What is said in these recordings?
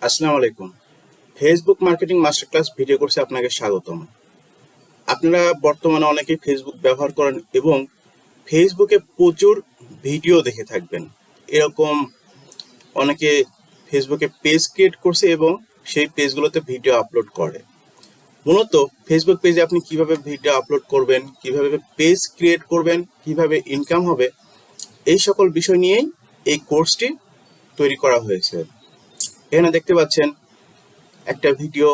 আসসালামু আলাইকুম। Facebook marketing master class video কোর্সে আপনাকে স্বাগতম। আপনারা বর্তমানে অনেকেই ফেসবুক ব্যবহার করেন এবং ফেসবুকে প্রচুর ভিডিও দেখে থাকবেন। এরকম অনেকে ফেসবুকে পেজ ক্রিয়েট করছে এবং সেই পেজগুলোতে ভিডিও আপলোড করে। মূলত ফেসবুক পেজে আপনি কিভাবে ভিডিও আপলোড করবেন, কিভাবে পেজ ক্রিয়েট করবেন, কিভাবে ইনকাম হবে, এই সকল বিষয় নিয়েই এই কোর্সটি তৈরি করা হয়েছে। এখানে দেখতে পাচ্ছেন একটা ভিডিও,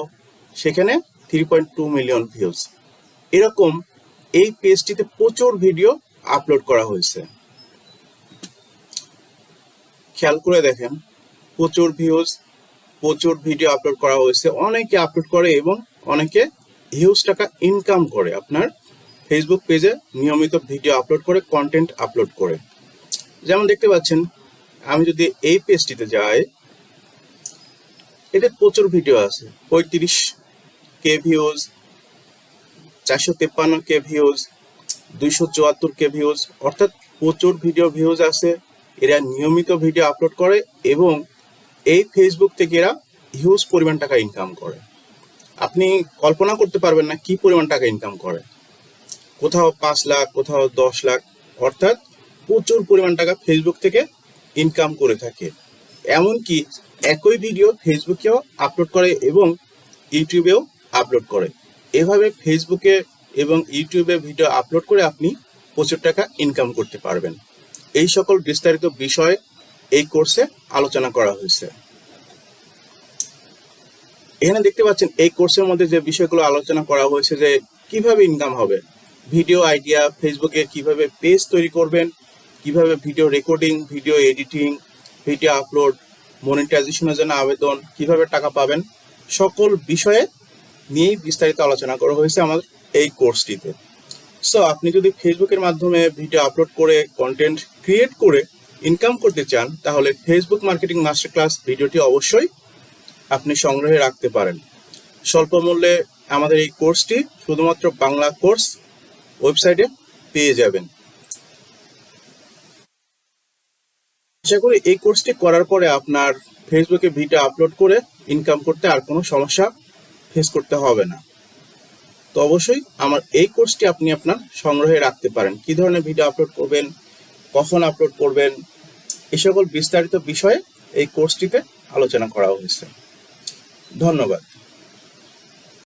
সেখানে 3.2 মিলিয়ন ভিউজ। এরকম এই পেজটিতে প্রচুর ভিডিও আপলোড করা হয়েছে। খেয়াল করে দেখেন, প্রচুর ভিউজ, প্রচুর ভিডিও আপলোড করা হয়েছে। অনেকে আপলোড করে এবং অনেকে হিউজ টাকা ইনকাম করে আপনার ফেসবুক পেজে নিয়মিত ভিডিও আপলোড করে, কন্টেন্ট আপলোড করে। যেমন দেখতে পাচ্ছেন, আমি যদি এই পেজটিতে যাই, এতে প্রচুর ভিডিও আছে। 35K views, 453K views, 274K views, অর্থাৎ প্রচুর ভিউজ আছে। এরা নিয়মিত ভিডিও আপলোড করে এবং এই ফেসবুক থেকে এরা হিউজ পরিমাণ টাকা ইনকাম করে। আপনি কল্পনা করতে পারবেন না কি পরিমাণ টাকা ইনকাম করে। কোথাও 5 লাখ, কোথাও 10 লাখ, অর্থাৎ প্রচুর পরিমাণ টাকা ফেসবুক থেকে ইনকাম করে থাকে। এমনকি একই ভিডিও ফেসবুকেও আপলোড করে এবং ইউটিউবেও আপলোড করে। এভাবে ফেসবুকে এবং ইউটিউবে ভিডিও আপলোড করে আপনি প্রচুর টাকা ইনকাম করতে পারবেন। এই সকল বিস্তারিত বিষয় এই কোর্সে আলোচনা করা হয়েছে। এখানে দেখতে পাচ্ছেন এই কোর্সের মধ্যে যে বিষয়গুলো আলোচনা করা হয়েছে, যে কিভাবে ইনকাম হবে, ভিডিও আইডিয়া, ফেসবুকে কিভাবে পেজ তৈরি করবেন, কিভাবে video recording, video editing, video upload, মনিটাইজেশনের জন্য আবেদন, কিভাবে টাকা পাবেন, সকল বিষয়ে নিয়েই বিস্তারিত আলোচনা করা হয়েছে আমাদের এই কোর্সটিতে। সো আপনি যদি ফেসবুকের মাধ্যমে ভিডিও আপলোড করে কন্টেন্ট ক্রিয়েট করে ইনকাম করতে চান, তাহলে ফেসবুক মার্কেটিং মাস্টার ক্লাস ভিডিওটি অবশ্যই আপনি সংগ্রহে রাখতে পারেন। স্বল্প মূল্যে আমাদের এই কোর্সটি শুধুমাত্র বাংলা কোর্স ওয়েবসাইটে পেয়ে যাবেন। আশা করি এই কোর্সটি করার পরে আপনার ফেসবুকে ভিডিও আপলোড করে ইনকাম করতে আর কোনো সমস্যা ফেস করতে হবে না। তো অবশ্যই আমার এই কোর্সটি আপনি আপনার সংগ্রহে রাখতে পারেন। কি ধরনের ভিডিও আপলোড করবেন, কখন আপলোড করবেন, এই সকল বিস্তারিত বিষয়ে এই কোর্সটিতে আলোচনা করা হয়েছে। ধন্যবাদ।